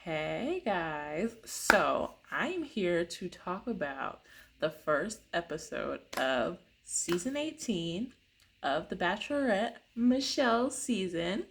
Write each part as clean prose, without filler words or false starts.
Hey guys, so I'm here to talk about the first episode of season 18 of The Bachelorette, Michelle's season.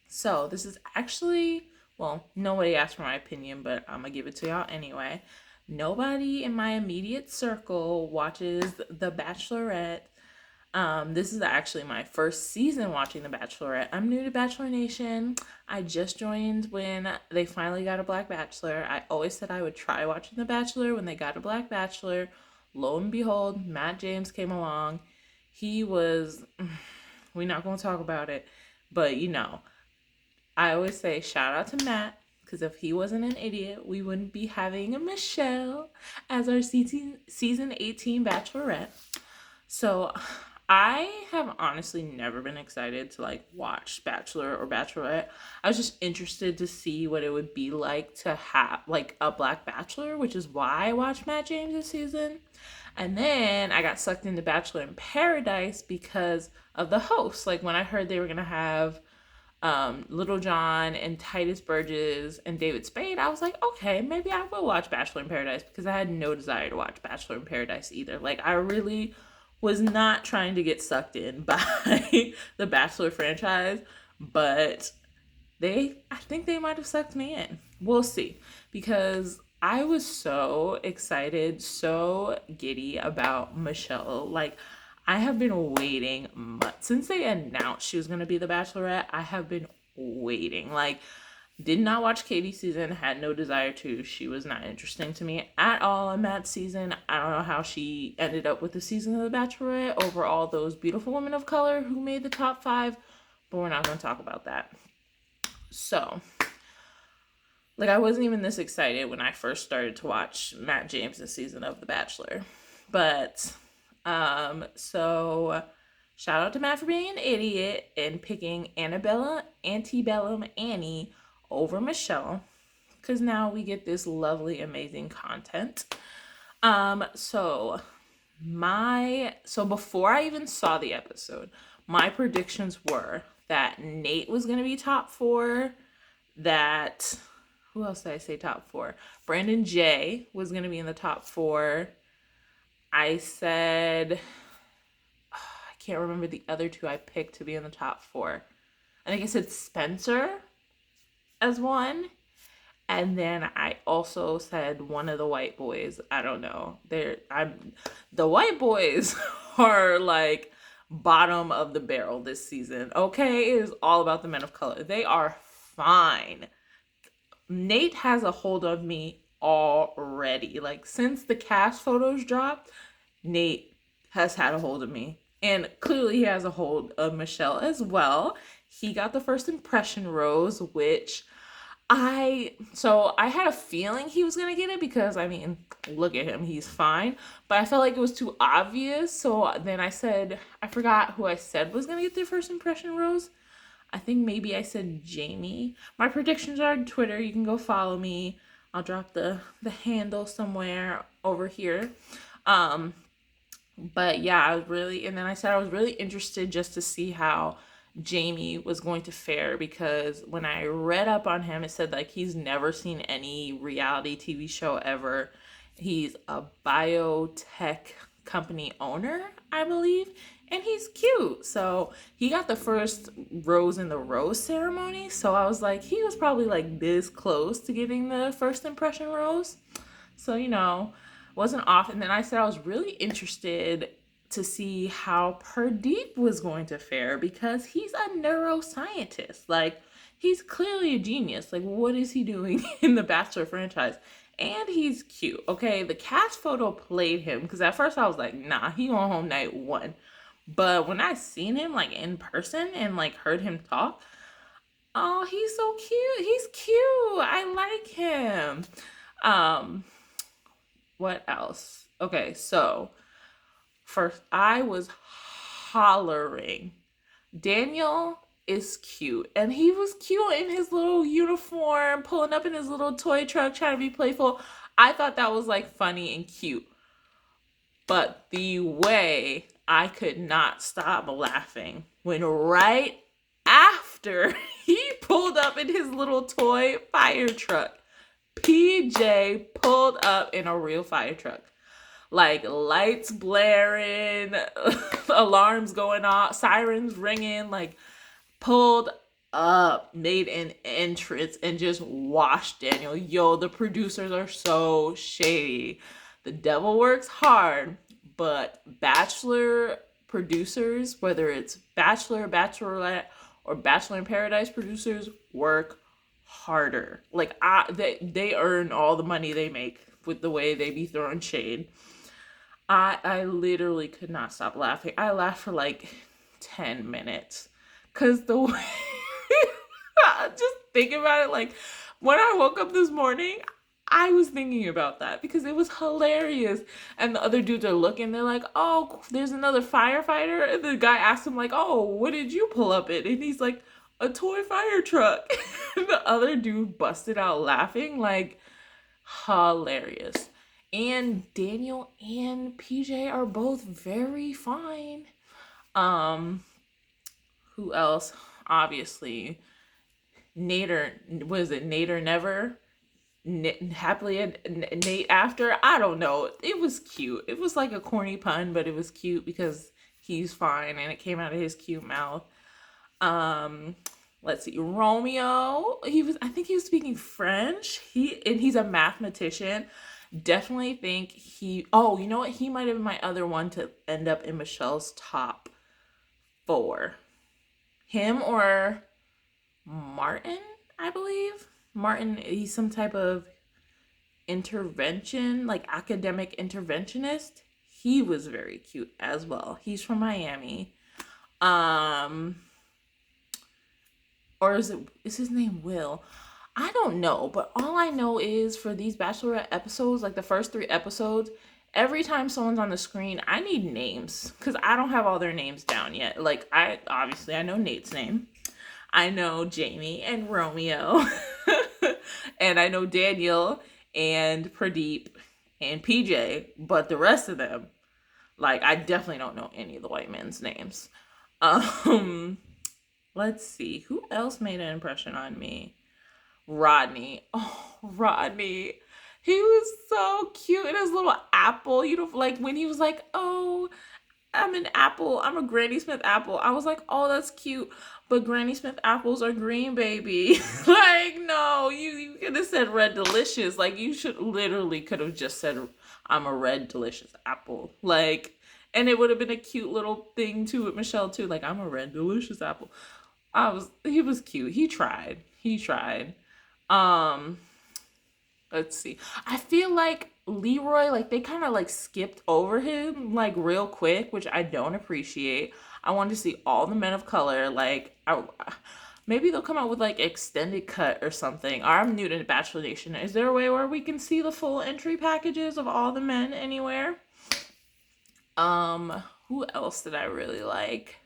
So, this is actually, well, nobody asked for my opinion, but I'm gonna give it to y'all anyway. Nobody in my immediate circle watches The Bachelorette. This is actually my first season watching The Bachelorette. I'm new to Bachelor Nation. I just joined when they finally got a Black Bachelor. I always said I would try watching The Bachelor when they got a Black Bachelor. Lo and behold, Matt James came along. He was, we're not going to talk about it, but I always say shout out to Matt because if he wasn't an idiot, we wouldn't be having a Michelle as our season 18 Bachelorette. So I have honestly never been excited to watch Bachelor or Bachelorette. I was just interested to see what it would be like to have a Black Bachelor, which is why I watched Matt James this season. And then I got sucked into Bachelor in Paradise because of the hosts. Like when I heard they were gonna have Little John and Titus Burgess and David Spade, I was like, okay, maybe I will watch Bachelor in Paradise because I had no desire to watch Bachelor in Paradise either. Like I really was not trying to get sucked in by the Bachelor franchise, but I think they might have sucked me in. We'll see, because I was so excited, so giddy about Michelle. Like, I have been waiting months since they announced she was going to be the Bachelorette. I have been waiting. Like, did not watch Katie's season, had no desire to. She was not interesting to me at all in that season. I don't know how she ended up with the season of The Bachelorette over all those beautiful women of color who made the top 5, but we're not going to talk about that. So, I wasn't even this excited when I first started to watch Matt James' season of The Bachelor. But, so shout out to Matt for being an idiot and picking Antebellum Annie over Michelle, because now we get this lovely, amazing content. So before I even saw the episode, my predictions were that Nate was going to be top 4, that, who else did I say top 4? Brandon J was going to be in the top 4. I said, I can't remember the other 2 I picked to be in the top 4. I think I said Spencer as one. And then I also said one of the white boys. I don't know. The white boys are like bottom of the barrel this season. Okay, it is all about the men of color. They are fine. Nate has a hold of me already. Like since the cast photos dropped, Nate has had a hold of me. And clearly he has a hold of Michelle as well. He got the first impression rose, which I had a feeling he was going to get it because, I mean, look at him. He's fine. But I felt like it was too obvious. So then I forgot who I said was going to get the first impression rose. I think maybe I said Jamie. My predictions are on Twitter. You can go follow me. I'll drop the handle somewhere over here. But yeah, and then I said I was really interested just to see how Jamie was going to fare, because when I read up on him, it said he's never seen any reality TV show ever. He's a biotech company owner, I believe, and he's cute. So he got the first rose in the rose ceremony. So I was like, he was probably this close to getting the first impression rose. So, wasn't off. And then I said I was really interested to see how Pradeep was going to fare, because he's a neuroscientist. He's clearly a genius. What is he doing in the Bachelor franchise? And he's cute. Okay, the cast photo played him, because at first I was like, nah, he on home night 1. But when I seen him in person and heard him talk, oh, he's so cute. He's cute. I like him. What else? Okay, so first, I was hollering. Daniel is cute. And he was cute in his little uniform, pulling up in his little toy truck, trying to be playful. I thought that was funny and cute. But the way I could not stop laughing when right after after he pulled up in his little toy fire truck. PJ pulled up in a real fire truck. Like lights blaring, alarms going off, sirens ringing, like pulled up, made an entrance, and just washed Daniel. Yo, the producers are so shady. The devil works hard, but Bachelor producers, whether it's Bachelor, Bachelorette, or Bachelor in Paradise producers, work harder. Like they earn all the money they make with the way they be throwing shade. I literally could not stop laughing. I laughed for like 10 minutes. Because the way, just thinking about it, like when I woke up this morning, I was thinking about that because it was hilarious. And the other dudes are looking, they're like, oh, there's another firefighter. And the guy asked him, like, oh, what did you pull up in? And he's like, a toy fire truck. And the other dude busted out laughing, like, hilarious. And Daniel and PJ are both very fine. Who else? Obviously, Nader, was it Nader Never? Happily Nate After? I don't know. It was cute. It was like a corny pun, but it was cute because he's fine and it came out of his cute mouth. Let's see, Romeo. I think he was speaking French. He's a mathematician. Definitely think you know what? He might have been my other one to end up in Michelle's top 4. Him or Martin, I believe. Martin, he's some type of intervention, like academic interventionist. He was very cute as well. He's from Miami. Or is his name Will? I don't know, but all I know is for these Bachelorette episodes, like the first 3 episodes, every time someone's on the screen, I need names because I don't have all their names down yet. Like I know Nate's name. I know Jamie and Romeo. And I know Daniel and Pradeep and PJ, but the rest of them, like I definitely don't know any of the white men's names. Let's see, who else made an impression on me? Rodney. Oh, Rodney. He was so cute in his little apple. You know, like when he was like, oh, I'm an apple. I'm a Granny Smith apple. I was like, oh, that's cute. But Granny Smith apples are green, baby. Like, no, you could have said red delicious. Like, you could have just said, I'm a red delicious apple. Like, and it would have been a cute little thing too with Michelle too. Like, I'm a red delicious apple. He was cute. He tried. Let's see. I feel like Leroy, like they kind of like skipped over him like real quick, which I don't appreciate. I wanted to see all the men of color. Like, maybe they'll come out with like extended cut or something. I'm new to Bachelor Nation. Is there a way where we can see the full entry packages of all the men anywhere? Who else did I really like?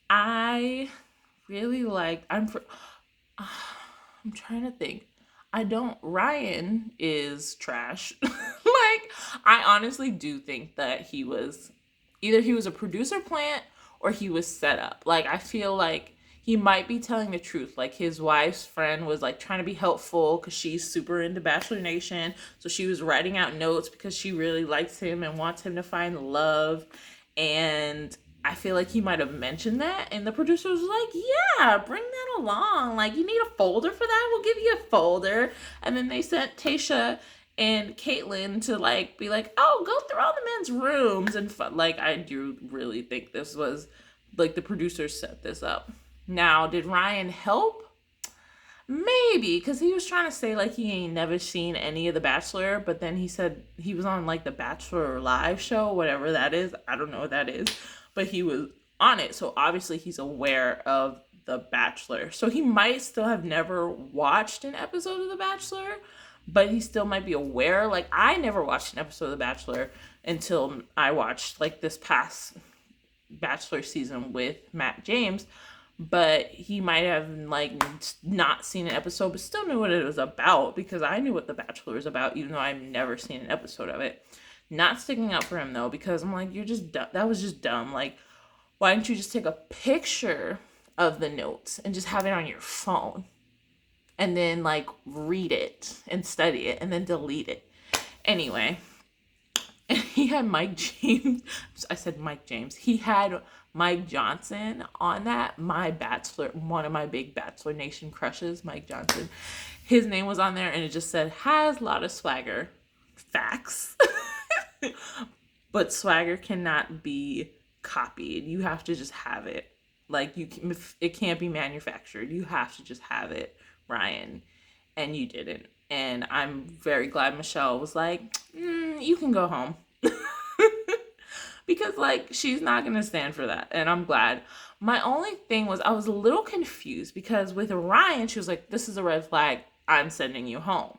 I really liked. I'm trying to think. Ryan is trash. Like, I honestly do think that he was a producer plant or he was set up. Like, I feel like he might be telling the truth. Like, his wife's friend was like trying to be helpful because she's super into Bachelor Nation. So she was writing out notes because she really likes him and wants him to find love. And I feel like he might have mentioned that, and the producer was like, yeah, bring that along. Like, you need a folder for that? We'll give you a folder. And then they sent Tayshia and Caitlyn to, like, be like, oh, go through all the men's rooms. And, like, I do really think this was, like, the producers set this up. Now, did Ryan help? Maybe, because he was trying to say, like, he ain't never seen any of The Bachelor, but then he said he was on, like, The Bachelor live show, whatever that is. I don't know what that is. But he was on it, so obviously he's aware of The Bachelor. So he might still have never watched an episode of The Bachelor, but he still might be aware. Like, I never watched an episode of The Bachelor until I watched, like, this past Bachelor season with Matt James. But he might have, like, not seen an episode, but still knew what it was about, because I knew what The Bachelor was about, even though I've never seen an episode of it. Not sticking up for him, though, because I'm like, you're just dumb. That was just dumb. Like, why didn't you just take a picture of the notes and just have it on your phone and then like read it and study it and then delete it. Anyway, and he had Mike James. I said Mike James. He had Mike Johnson on that. One of my big Bachelor Nation crushes, Mike Johnson. His name was on there and it just said, has a lot of swagger. Facts. But swagger cannot be copied. You have to just have it. Like it can't be manufactured. You have to just have it, Ryan. And you didn't. And I'm very glad Michelle was like, you can go home. Because like she's not gonna stand for that. And I'm glad. My only thing was I was a little confused because with Ryan, she was like, this is a red flag. I'm sending you home.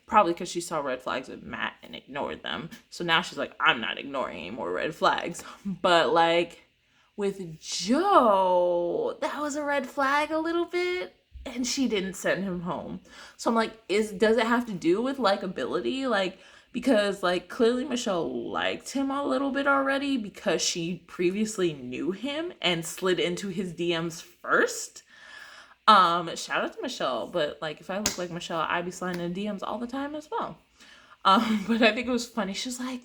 Probably because she saw red flags with Matt and ignored them. So now she's like, I'm not ignoring any more red flags. But like with Joe, that was a red flag a little bit. And she didn't send him home. So I'm like, does it have to do with likability? Like, because like clearly Michelle liked him a little bit already because she previously knew him and slid into his DMs first. Shout out to Michelle, but like if I look like Michelle, I'd be sliding in DMs all the time as well. But I think it was funny. She's like,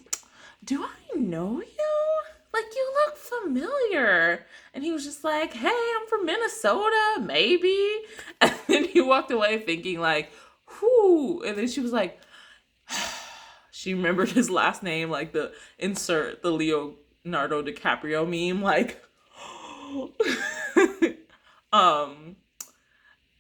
do I know you? Like, you look familiar. And he was just like, hey, I'm from Minnesota, maybe. And then he walked away thinking like, whoo. And then she was like, she remembered his last name, like the Leonardo DiCaprio meme, like,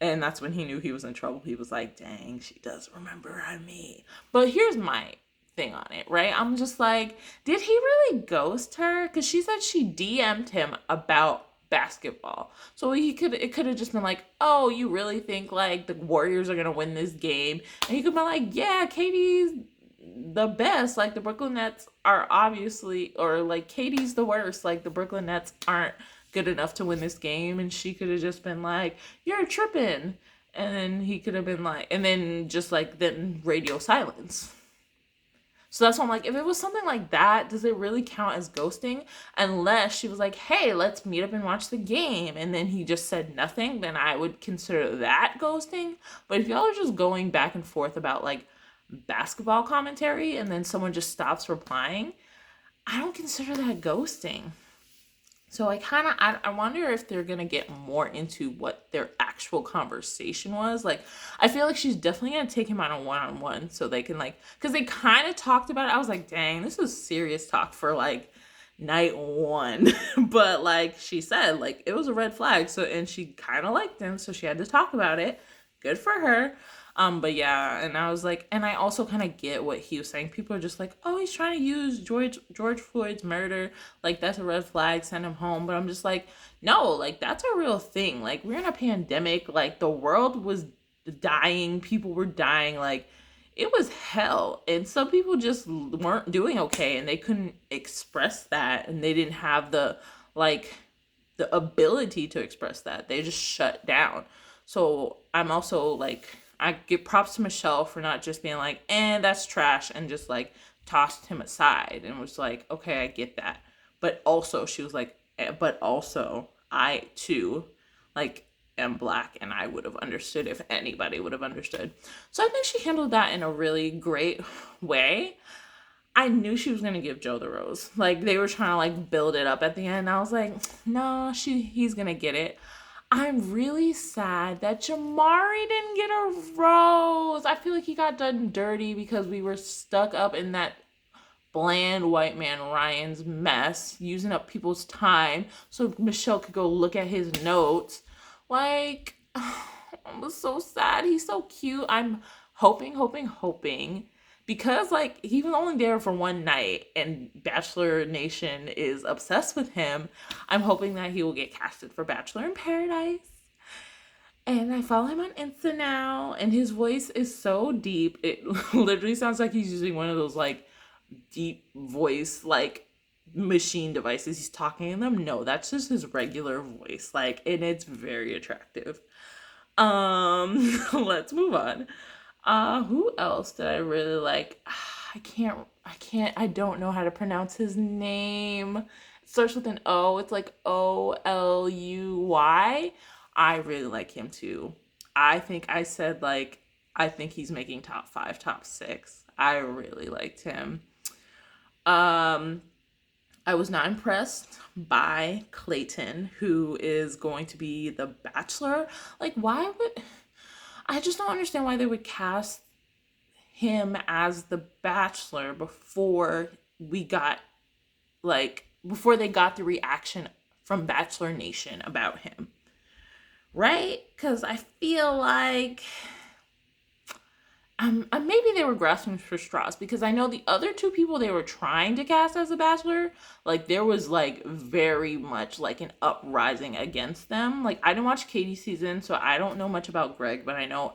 and that's when he knew he was in trouble. He was like, dang, she does remember me. But here's my thing on it, right? I'm just like, did he really ghost her? Because she said she DM'd him about basketball. So it could have just been like, oh, you really think like the Warriors are going to win this game? And he could be like, yeah, Katie's the best. Like the Brooklyn Nets are obviously, or like Katie's the worst. Like the Brooklyn Nets aren't good enough to win this game. And she could have just been like, you're tripping. And then he could have been like, and then just like then radio silence. So that's why I'm like, if it was something like that, does it really count as ghosting? Unless she was like, hey, let's meet up and watch the game. And then he just said nothing, then I would consider that ghosting. But if y'all are just going back and forth about like basketball commentary and then someone just stops replying, I don't consider that ghosting. So I wonder if they're going to get more into what their actual conversation was. Like, I feel like she's definitely going to take him on a one-on-one so they can like, because they kind of talked about it. I was like, dang, this is serious talk for like night one. But like she said, like it was a red flag. So, and she kind of liked him. So she had to talk about it. Good for her. But yeah, and I was like, and I also kind of get what he was saying. People are just like, oh, he's trying to use George Floyd's murder. Like, that's a red flag, send him home. But I'm just like, no, like, that's a real thing. Like, we're in a pandemic. Like, the world was dying. People were dying. Like, it was hell. And some people just weren't doing okay. And they couldn't express that. And they didn't have the ability to express that. They just shut down. So I'm also like, I give props to Michelle for not just being like, that's trash, and just like tossed him aside and was like, okay, I get that. But also she was like, but also I too like am Black and I would have understood if anybody would have understood. So I think she handled that in a really great way. I knew she was going to give Joe the rose. Like they were trying to like build it up at the end. I was like, no, he's going to get it. I'm really sad that Jamari didn't get a rose. I feel like he got done dirty because we were stuck up in that bland white man Ryan's mess, using up people's time so Michelle could go look at his notes. Like, I was so sad. He's so cute. I'm hoping because like he was only there for one night and Bachelor Nation is obsessed with him. I'm hoping that he will get casted for Bachelor in Paradise. And I follow him on Insta now, and his voice is so deep. It literally sounds like he's using one of those like deep voice like machine devices. He's talking in them. No, that's just his regular voice. Like, and it's very attractive. Let's move on. Who else did I really like? I don't know how to pronounce his name. Starts with an O. It's like Oluy. I really like him too. I think I said like I think he's making top 5, top 6. I really liked him. Um I was not impressed by Clayton, who is going to be the Bachelor. Like, why would I just don't understand why they would cast him as the Bachelor before we got before they got the reaction from Bachelor Nation about him, right? Because I feel like maybe they were grasping for straws, because I know the other two people they were trying to cast as a Bachelor, like there was like very much like an uprising against them. Like I didn't watch Katie's season, so I don't know much about Greg, but I know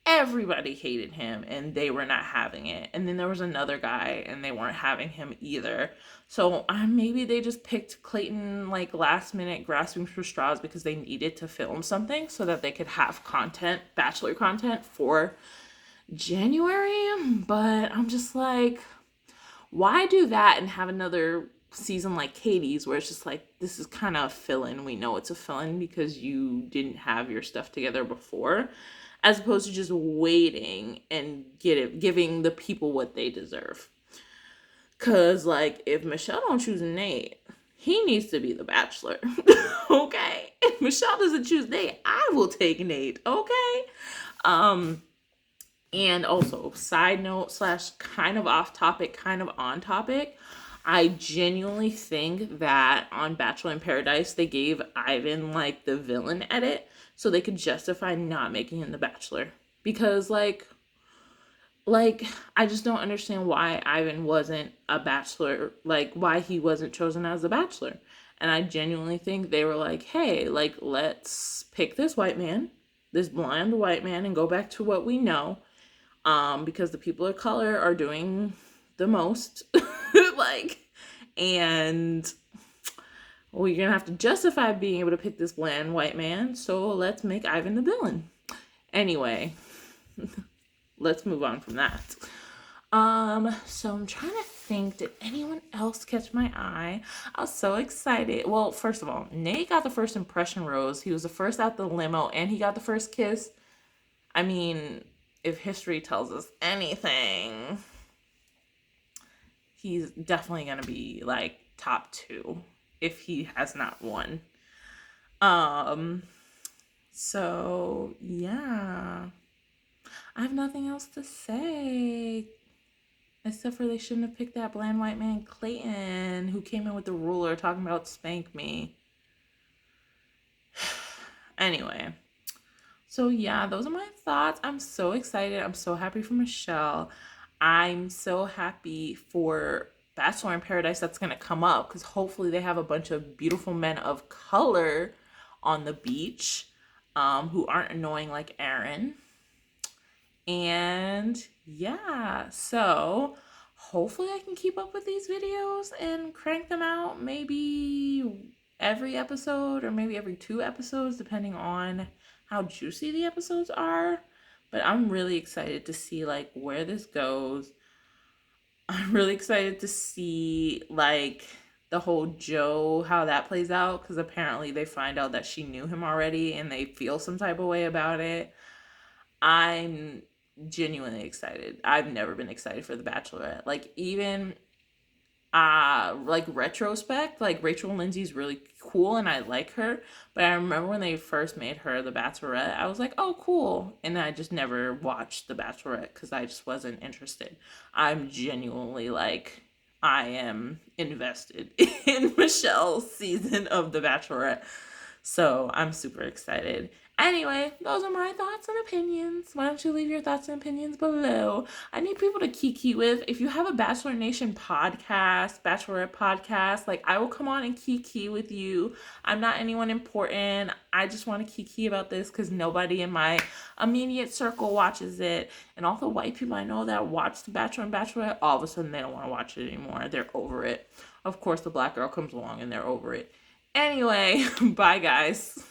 everybody hated him and they were not having it. And then there was another guy and they weren't having him either. So maybe they just picked Clayton like last minute, grasping for straws, because they needed to film something so that they could have content, Bachelor content for January. But I'm just like, why do that and have another season like Katie's where it's just like, this is kind of a fill-in. We know it's a fill-in because you didn't have your stuff together before, as opposed to just waiting and giving the people what they deserve. Cause like if Michelle don't choose Nate, he needs to be the Bachelor. Okay? If Michelle doesn't choose Nate, I will take Nate. Okay? And also, side note slash kind of off topic, kind of on topic, I genuinely think that on Bachelor in Paradise, they gave Ivan like the villain edit so they could justify not making him the Bachelor. Because I just don't understand why Ivan wasn't a Bachelor, like why he wasn't chosen as the Bachelor. And I genuinely think they were like, hey, like let's pick this white man, this blonde white man, and go back to what we know. Because the people of color are doing the most. And well, you're gonna have to justify being able to pick this bland white man, so let's make Ivan the villain. Anyway, let's move on from that. So I'm trying to think, did anyone else catch my eye? I was so excited. Well, first of all, Nate got the first impression rose. He was the first out the limo, and he got the first kiss. I mean, if history tells us anything, he's definitely gonna be like top 2 if he has not won. So yeah, I have nothing else to say except for they shouldn't have picked that bland white man Clayton, who came in with the ruler talking about spank me. Anyway, so yeah, those are my thoughts. I'm so excited. I'm so happy for Michelle. I'm so happy for Bachelor in Paradise that's going to come up, because hopefully they have a bunch of beautiful men of color on the beach who aren't annoying like Aaron. And yeah, so hopefully I can keep up with these videos and crank them out maybe every episode or maybe every 2 episodes, depending on how juicy the episodes are. But I'm really excited to see like where this goes. I'm really excited to see like the whole Joe, how that plays out, because apparently they find out that she knew him already and they feel some type of way about it. I'm genuinely excited. I've never been excited for The Bachelorette. Like even like retrospect, like Rachel Lindsay's really cool and I like her, but I remember when they first made her the Bachelorette, I was like, oh cool, and I just never watched The Bachelorette because I just wasn't interested. I'm genuinely like, I am invested in Michelle's season of The Bachelorette, so I'm super excited. Anyway, those are my thoughts and opinions. Why don't you leave your thoughts and opinions below? I need people to kiki with. If you have a Bachelor Nation podcast, Bachelorette podcast, like I will come on and kiki with you. I'm not anyone important. I just want to kiki about this because nobody in my immediate circle watches it. And all the white people I know that watch The Bachelor and Bachelorette, all of a sudden they don't want to watch it anymore. They're over it. Of course, the black girl comes along and they're over it. Anyway, bye guys.